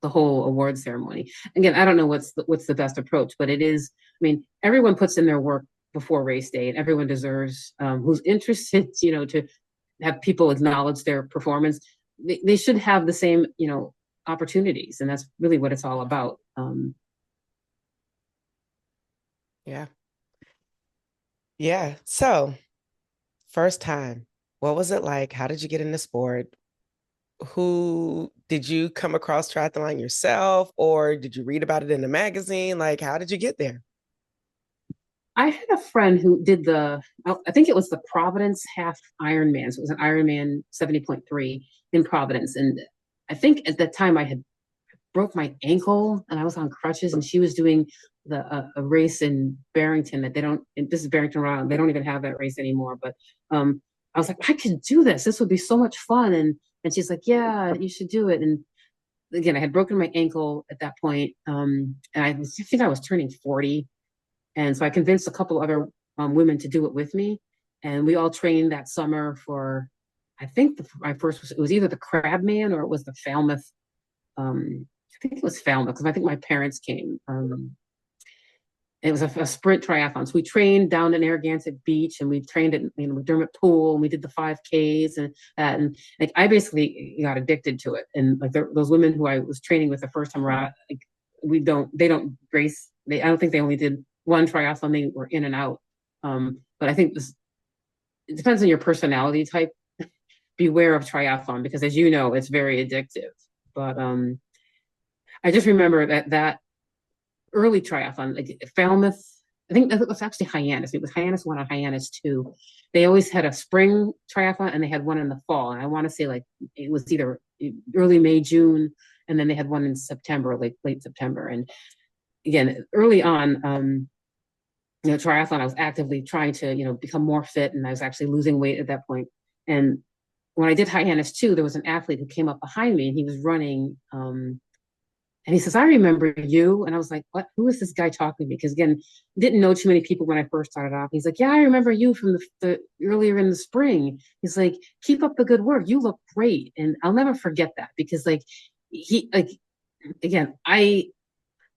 award ceremony. Again, I don't know what's the best approach, but it is, everyone puts in their work before race day, and everyone deserves, who's interested, to have people acknowledge their performance. They should have the same, opportunities. And that's really what it's all about. Yeah. Yeah. So first time, what was it like? How did you get in the sport? Who did you come across triathlon yourself, or did you read about it in a magazine? Like, how did you get there? I had a friend who did I think it was the Providence half Ironman. So it was an Ironman 70.3 in Providence. And I think at that time I had broke my ankle and I was on crutches, and she was doing a race in Barrington that this is Barrington, Rhode Island. They don't even have that race anymore. But I was like, I could do this. This would be so much fun. And she's like, yeah, you should do it. And again, I had broken my ankle at that point. And I think I was turning 40. And so I convinced a couple other women to do it with me. And we all trained that summer for, I think it was either the Crabman or it was the Falmouth. I think it was Falmouth, because I think my parents came. It was a sprint triathlon. So we trained down in Narragansett Beach, and we trained at McDermott Pool, and we did the 5Ks and that. And like, I basically got addicted to it. And like those women who I was training with the first time around, like, they don't race. I don't think they only did one triathlon, they were in and out. But I think it depends on your personality type. Beware of triathlon because, as you know, it's very addictive. But I just remember that early triathlon, like Falmouth, I think that was actually Hyannis. It was Hyannis 1 and Hyannis 2. They always had a spring triathlon and they had one in the fall. And I want to say like it was either early May, June, and then they had one in September, like late September. And again, early on, triathlon, I was actively trying to, become more fit, and I was actually losing weight at that point. And when I did Hyannis 2, there was an athlete who came up behind me and he was running. And he says, I remember you. And I was like, what? Who is this guy talking to me? Because again, didn't know too many people when I first started off. He's like, yeah, I remember you from the earlier in the spring. He's like, keep up the good work. You look great. And I'll never forget that because again, I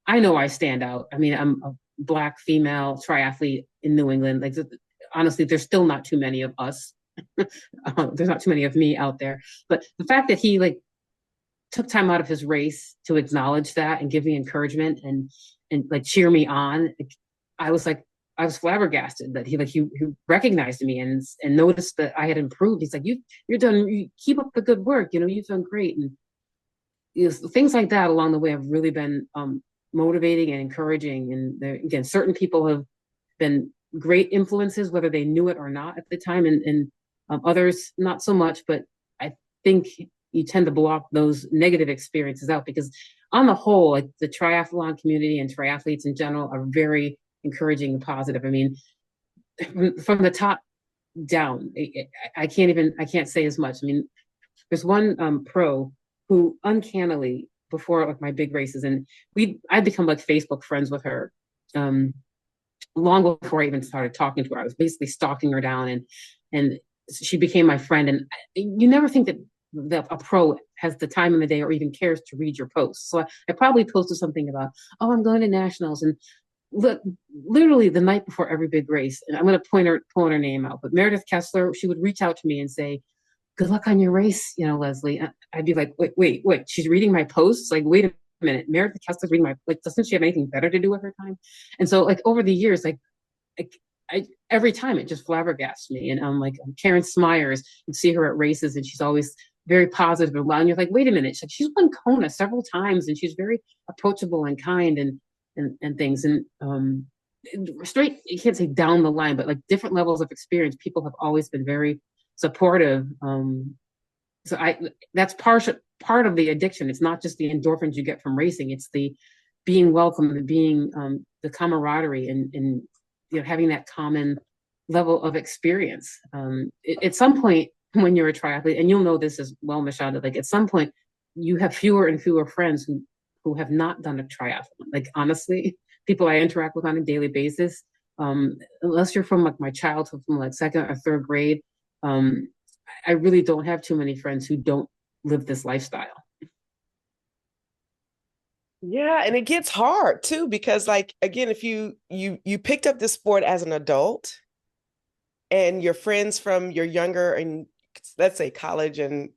know I stand out. I mean, I'm a Black female triathlete in New England. Like, honestly, there's still not too many of us. There's not too many of me out there. But the fact that he took time out of his race to acknowledge that and give me encouragement and cheer me on, I was flabbergasted that he recognized me and noticed that I had improved. He's like, you're done. You keep up the good work. You've done great. And things like that along the way have really been motivating and encouraging. And again, certain people have been great influences, whether they knew it or not at the time, and others not so much. But I think you tend to block those negative experiences out because on the whole, like the triathlon community and triathletes in general are very encouraging and positive. I mean, from the top down, I can't say as much. I mean, there's one pro who uncannily, before my big races, and I'd become Facebook friends with her long before I even started talking to her. I was basically stalking her down, and she became my friend. And you never think that a pro has the time in the day or even cares to read your posts. So I probably posted something about, oh, I'm going to nationals, and literally the night before every big race, and I'm going to pull her name out, but Meredith Kessler, she would reach out to me and say, good luck on your race, Leslie. I'd be like, wait, she's reading my posts? Like, wait a minute, Meredith Kessler's reading doesn't she have anything better to do with her time? And so over the years, I every time it just flabbergasts me. And I'm like, Karen Smyers, you see her at races and she's always very positive and loud. And you're like, wait a minute, she's won Kona several times and she's very approachable and kind and things. And straight, you can't say down the line, but different levels of experience, people have always been very supportive. So that's part of the addiction. It's not just the endorphins you get from racing. It's the being welcome, the being the camaraderie and having that common level of experience. At some point when you're a triathlete, and you'll know this as well, Michelle, that at some point you have fewer and fewer friends who have not done a triathlon. Honestly, people I interact with on a daily basis, unless you're from my childhood, from second or third grade, I really don't have too many friends who don't live this lifestyle. Yeah, and it gets hard too, because again, if you picked up this sport as an adult and your friends from your younger and let's say college and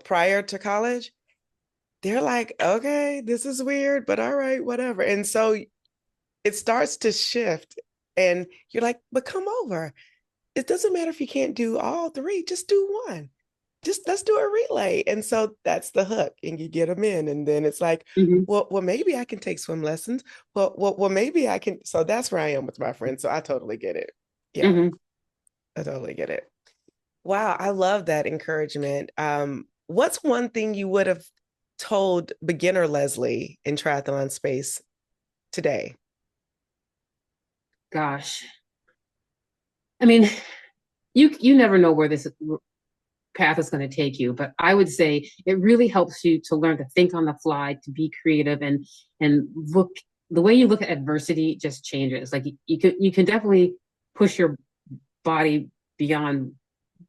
prior to college, they're like, okay, this is weird, but all right, whatever. And so it starts to shift and you're like, but come over. It doesn't matter if you can't do all three, just do one. Just let's do a relay. And so that's the hook, and you get them in. And then it's like, well, maybe I can take swim lessons. Well, maybe I can. So that's where I am with my friends. So I totally get it. Yeah, I totally get it. Wow. I love that encouragement. What's one thing you would have told beginner Leslie in triathlon space today? Gosh. I mean, you never know where this path is going to take you, but I would say it really helps you to learn to think on the fly, to be creative, and look. The way you look at adversity just changes. You can definitely push your body beyond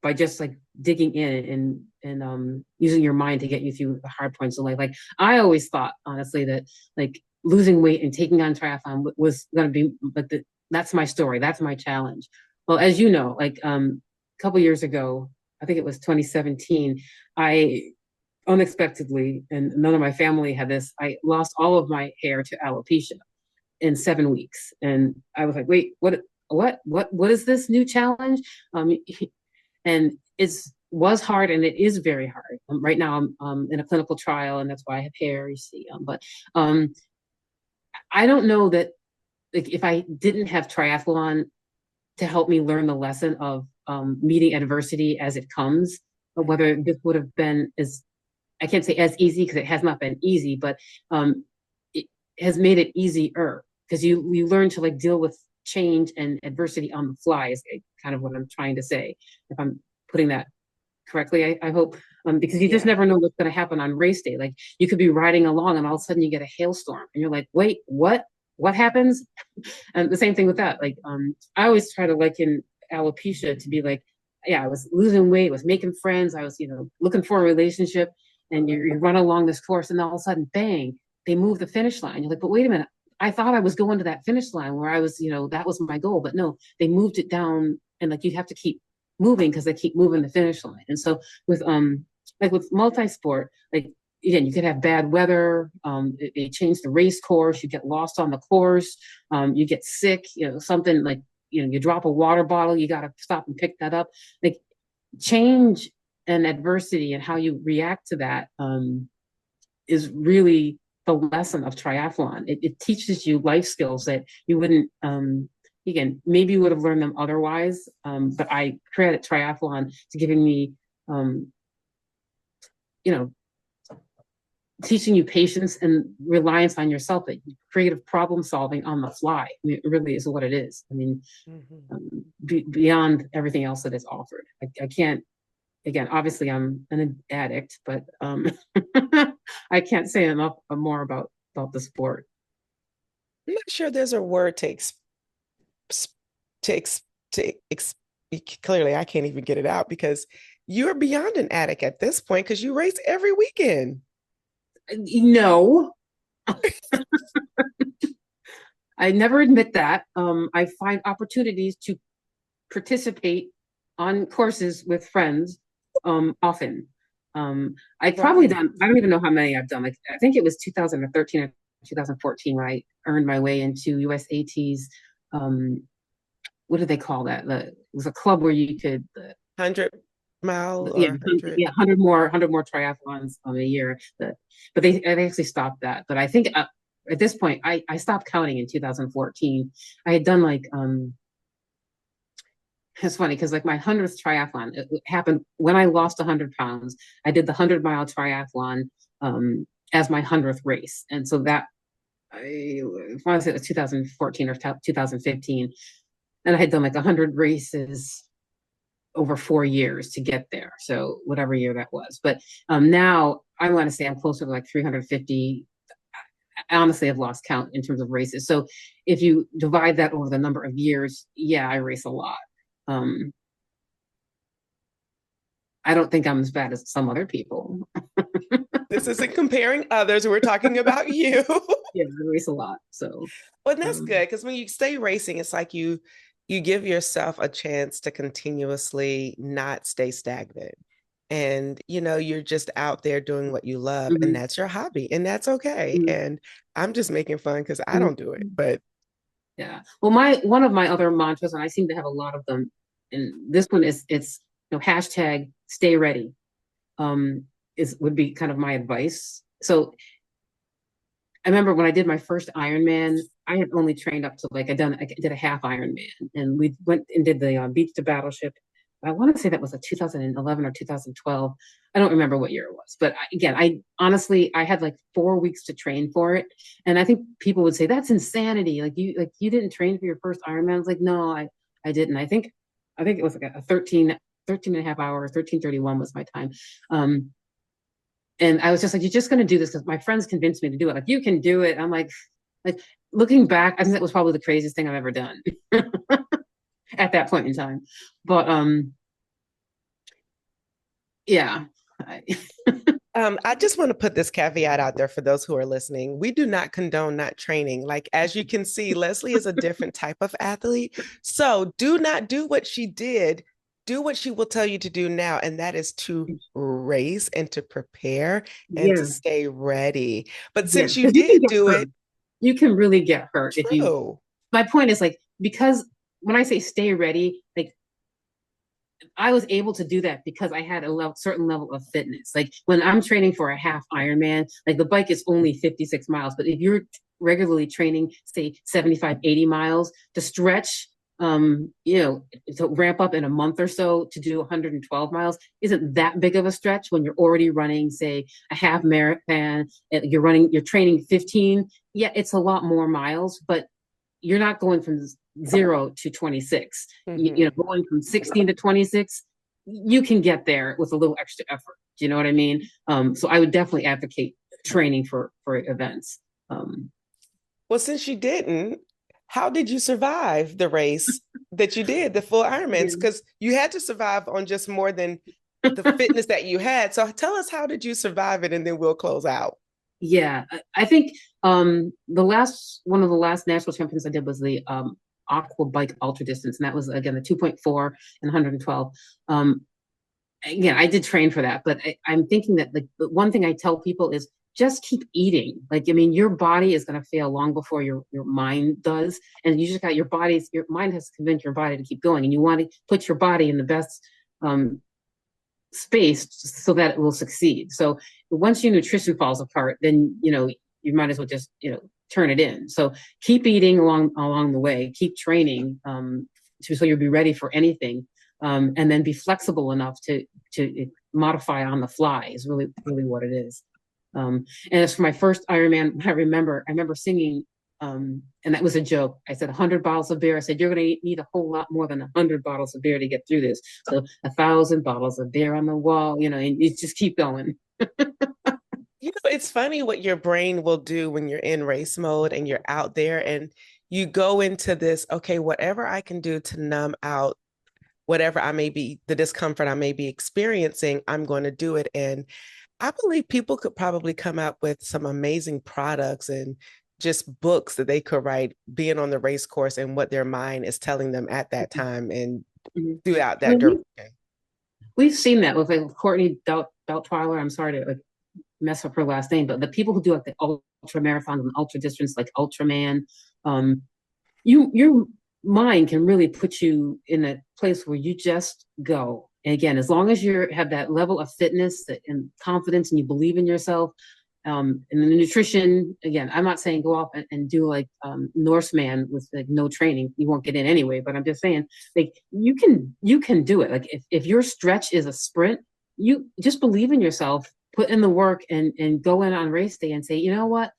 by just digging in and using your mind to get you through the hard points in life. I always thought, honestly, that losing weight and taking on triathlon was going to be that's my story, that's my challenge. Well, as you know, a couple years ago, I think it was 2017, I unexpectedly, and none of my family had this, I lost all of my hair to alopecia. in 7 weeks. And I was like, wait, what is this new challenge? And it's was hard, and it is very hard. Right now I'm in a clinical trial, and that's why I have hair, you see. But I don't know that, like, if I didn't have triathlon to help me learn the lesson of meeting adversity as it comes, but whether this would have been as, I can't say as easy because it has not been easy, but it has made it easier because you learn to like deal with change and adversity on the fly is kind of what I'm trying to say. If I'm putting that correctly, I hope, because you just never know what's going to happen on race day. Like you could be riding along and all of a sudden you get a hailstorm and you're like, wait, what happens? And the same thing with that. Like, I always try to liken alopecia to be like, yeah, I was losing weight, was making friends, I was, looking for a relationship, and you run along this course, and all of a sudden, bang, they move the finish line. You're like, but wait a minute, I thought I was going to that finish line where I was, that was my goal, but no, they moved it down, and like you have to keep moving because they keep moving the finish line. And so with like with multi-sport, like again, you could have bad weather, it changed the race course, you get lost on the course, you get sick, something like, you drop a water bottle, you got to stop and pick that up. Like change and adversity and how you react to that is really the lesson of triathlon. It teaches you life skills that you wouldn't, again, maybe you would have learned them otherwise, but I credit triathlon to giving me, teaching you patience and reliance on yourself, that creative problem solving on the fly. I mean, it really is what it is. I mean, beyond everything else that is offered. I can't, again, obviously I'm an addict, but I can't say enough more about the sport. I'm not sure there's a word clearly I can't even get it out, because you're beyond an addict at this point because you race every weekend. No. I never admit that. I find opportunities to participate on courses with friends often. I probably done, I don't even know how many I've done. Like, I think it was 2013 or 2014 where I earned my way into USAT's, what do they call that? It was a club where you could 100-mile, yeah, 100 more triathlons a year. But they actually stopped that. But I think at this point, I stopped counting in 2014. I had done like it's funny because like my 100th triathlon, it happened when I lost 100 pounds. I did the 100-mile triathlon as my 100th race, and so that I want to say it was 2014 or 2015, and I had done like 100 races over 4 years to get there. So whatever year that was. But now I want to say I'm closer to like 350. I honestly have lost count in terms of races. So if you divide that over the number of years, yeah, I race a lot. I don't think I'm as bad as some other people. This isn't comparing others. We're talking about you. Yeah, I race a lot. So, well, that's good, because when you stay racing, it's like you give yourself a chance to continuously not stay stagnant. And, you're just out there doing what you love, and that's your hobby, and that's okay. And I'm just making fun because I don't do it, but. Yeah. Well, one of my other mantras, and I seem to have a lot of them, and this one is, it's, hashtag stay ready, would be kind of my advice. So I remember when I did my first Ironman, I had only trained up to like, I did a half Ironman, and we went and did the beach to battleship. I want to say that was a 2011 or 2012. I don't remember what year it was, but again, I honestly had like 4 weeks to train for it. And I think people would say that's insanity. Like you didn't train for your first Ironman. I was like, no, I didn't. I think it was like a 13 and a half hour, 13:31 was my time. And I was just like, you're just going to do this because my friends convinced me to do it. Like, you can do it. I'm like looking back, I think that was probably the craziest thing I've ever done at that point in time. But yeah. I just want to put this caveat out there for those who are listening. We do not condone not training. Like, as you can see, Leslie is a different type of athlete. So do not do what she did. Do what she will tell you to do now, and that is to race and to prepare and to stay ready. But since you did do it, you can really get hurt if you. True. My point is like, because when I say stay ready, like I was able to do that because I had a certain level of fitness. Like when I'm training for a half Ironman, like the bike is only 56 miles, but if you're regularly training, say 75, 80 miles to stretch, to ramp up in a month or so to do 112 miles isn't that big of a stretch when you're already running, say, a half marathon, you're training 15. Yeah, it's a lot more miles, but you're not going from 0 to 26. Going from 16 to 26, you can get there with a little extra effort. Do you know what I mean? So I would definitely advocate training for events. Well, since you didn't, how did you survive the race that you did, the full Ironmans? Because you had to survive on just more than the fitness that you had. So tell us, how did you survive it? And then we'll close out. Yeah, I think one of the last national champions I did was the aqua bike ultra distance, and that was again the 2.4 and 112. Again, I did train for that, but I'm thinking that the one thing I tell people is just keep eating. Like, I mean, your body is going to fail long before your mind does, and you just got your mind has to convince your body to keep going, and you want to put your body in the best space so that it will succeed. So once your nutrition falls apart, then you might as well just turn it in. So keep eating along the way, keep training so you'll be ready for anything, and then be flexible enough to modify on the fly is really what it is. And as for my first Ironman, I remember singing, and that was a joke. I said 100 bottles of beer. I said, you're going to need a whole lot more than 100 bottles of beer to get through this. So 1,000 bottles of beer on the wall, and you just keep going. It's funny what your brain will do when you're in race mode and you're out there and you go into this, okay, whatever I can do to numb out whatever the discomfort I may be experiencing, I'm going to do it. And I believe people could probably come up with some amazing products and just books that they could write being on the race course and what their mind is telling them at that time and throughout that duration. We've seen that with like Courtney Beltweiler. I'm sorry to mess up her last name, but the people who do like the ultra marathons and ultra distance, like Ultraman, your mind can really put you in a place where you just go. And again, as long as you have that level of fitness and confidence and you believe in yourself, and the nutrition, again, I'm not saying go off and do like Norseman with like no training. You won't get in anyway, but I'm just saying like you can do it. Like if your stretch is a sprint, you just believe in yourself, put in the work and go in on race day and say, you know what,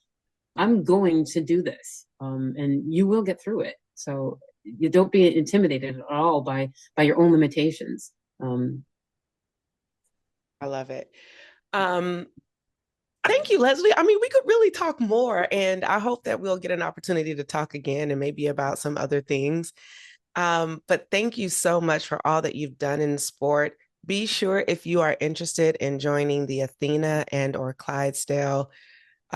I'm going to do this. And you will get through it. So you don't be intimidated at all by your own limitations. I love it. Thank you, Leslie. I mean, we could really talk more, and I hope that we'll get an opportunity to talk again and maybe about some other things. But thank you so much for all that you've done in sport. Be sure, if you are interested in joining the Athena and or Clydesdale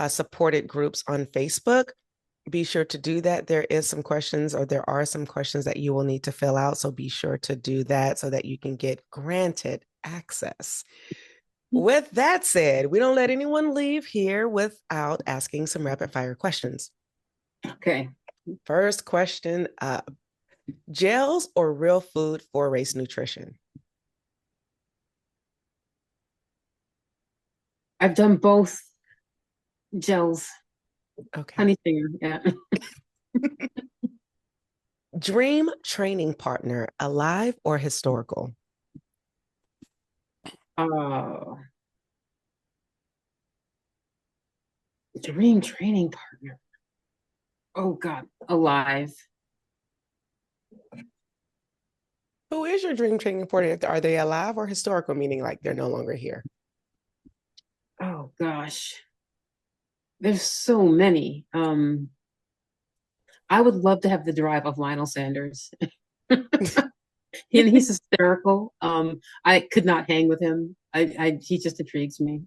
supported groups on Facebook, be sure to do that. There are some questions that you will need to fill out. So be sure to do that so that you can get granted access. With that said, we don't let anyone leave here without asking some rapid fire questions. Okay. First question up. Gels or real food for race nutrition? I've done both. Gels. Okay. Honey finger, yeah. Dream training partner, alive or historical? Dream training partner. Oh God, alive. Who is your dream training partner? Are they alive or historical, meaning like they're no longer here? Oh gosh. There's so many. I would love to have the drive of Lionel Sanders. He's hysterical. I could not hang with him. He just intrigues me.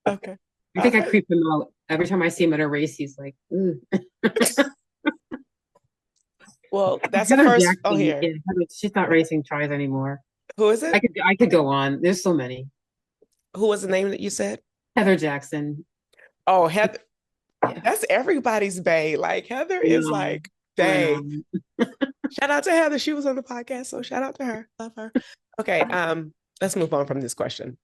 Okay. I think I creep him out. Every time I see him at a race, he's like, well, that's the first. Oh, here. Yeah, she's not racing tries anymore. Who is it? I could go on. There's so many. Who was the name that you said? Heather Jackson. Oh, Heather. Yeah. That's everybody's bae. Like Heather I is know. like, I bae. know. Shout out to Heather. She was on the podcast, so shout out to her. Love her. Okay, let's move on from this question.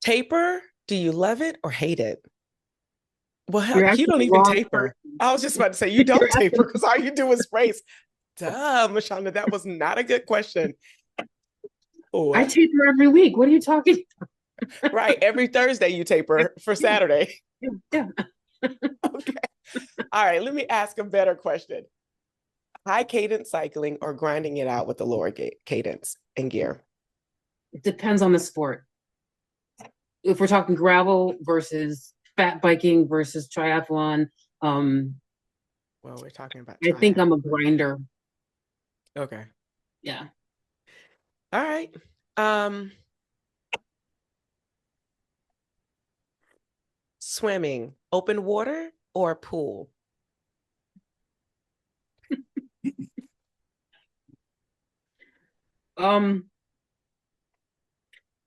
Taper, do you love it or hate it? Well, You're you asking don't the even wrong taper. person. I was just about to say you don't taper because all you do is race. Duh, Mashonda, that was not a good question. I taper every week. What are you talking about? Right, every Thursday you taper for Saturday. Yeah. Okay. All right, let me ask a better question. High cadence cycling or grinding it out with the lower cadence and gear? It depends on the sport. If we're talking gravel versus fat biking versus triathlon, Well, we're talking about I think I'm a grinder. Okay. Yeah. All right. Swimming, open water or pool?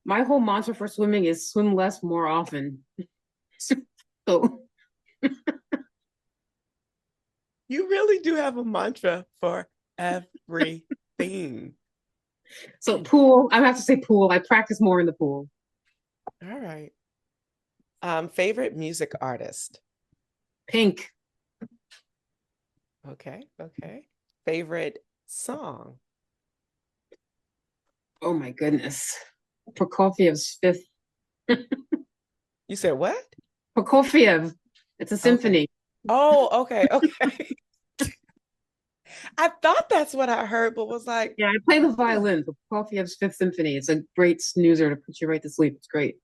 My whole mantra for swimming is swim less, more often. So You really do have a mantra for everything. so pool, I have to say pool. I practice more in the pool. All right. Favorite music artist? Pink. Okay. Favorite song? Oh my goodness. Prokofiev's Fifth. You said what? Prokofiev. It's a symphony. Oh, okay. I thought that's what I heard, but was like, Yeah, I play the violin. Prokofiev's Fifth Symphony. It's a great snoozer to put you right to sleep. It's great.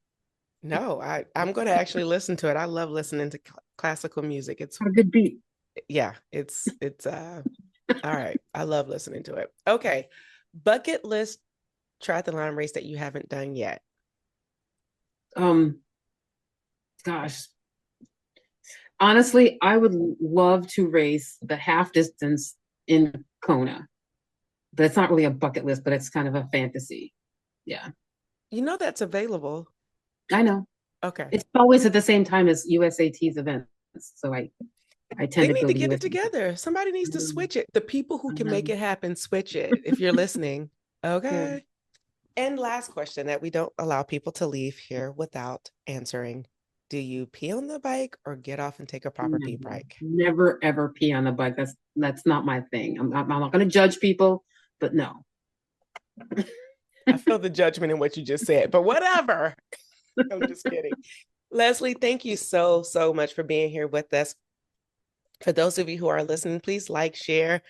no, I'm going to actually listen to it. I love listening to classical music. It's a good beat. Yeah, it's all right. I love listening to it. Okay. Bucket list triathlon race that you haven't done yet. Gosh. Honestly, I would love to race the half distance in Kona. But it's not really a bucket list, but it's kind of a fantasy. Yeah. You know that's available. I know. Okay. It's always at the same time as USAT's events. So I tend They to need go to to get it USAT. together. Somebody needs to switch it. The people who can make it happen, switch it. If you're listening. Okay. Yeah. And last question that we don't allow people to leave here without answering. Do you pee on the bike or get off and take a proper pee break? Never ever pee on the bike. That's not my thing. I'm not going to judge people, but no. I feel the judgment in what you just said, but whatever. I'm just kidding. Leslie, thank you so much for being here with us. For those of you who are listening, please like, share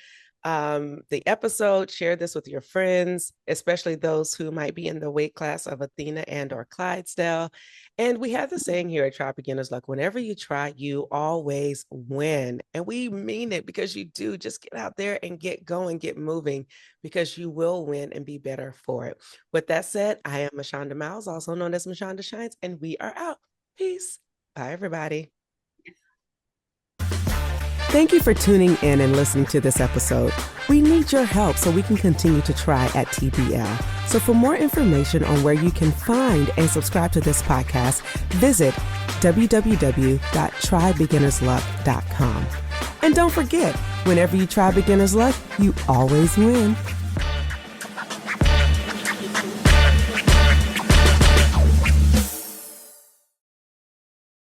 the episode, share this with your friends, especially those who might be in the weight class of Athena and or Clydesdale. And we have the saying here at Try Beginner's Luck, whenever you try, you always win. And we mean it because you do. Just get out there and get going, get moving, because you will win and be better for it. With that said, I am Mashonda Miles, also known as Mashonda Shines, and we are out. Peace. Bye, everybody. Thank you for tuning in and listening to this episode. We need your help so we can continue to try at TBL. So for more information on where you can find and subscribe to this podcast, visit www.trybeginnersluck.com. And don't forget, whenever you try Beginner's Luck, you always win.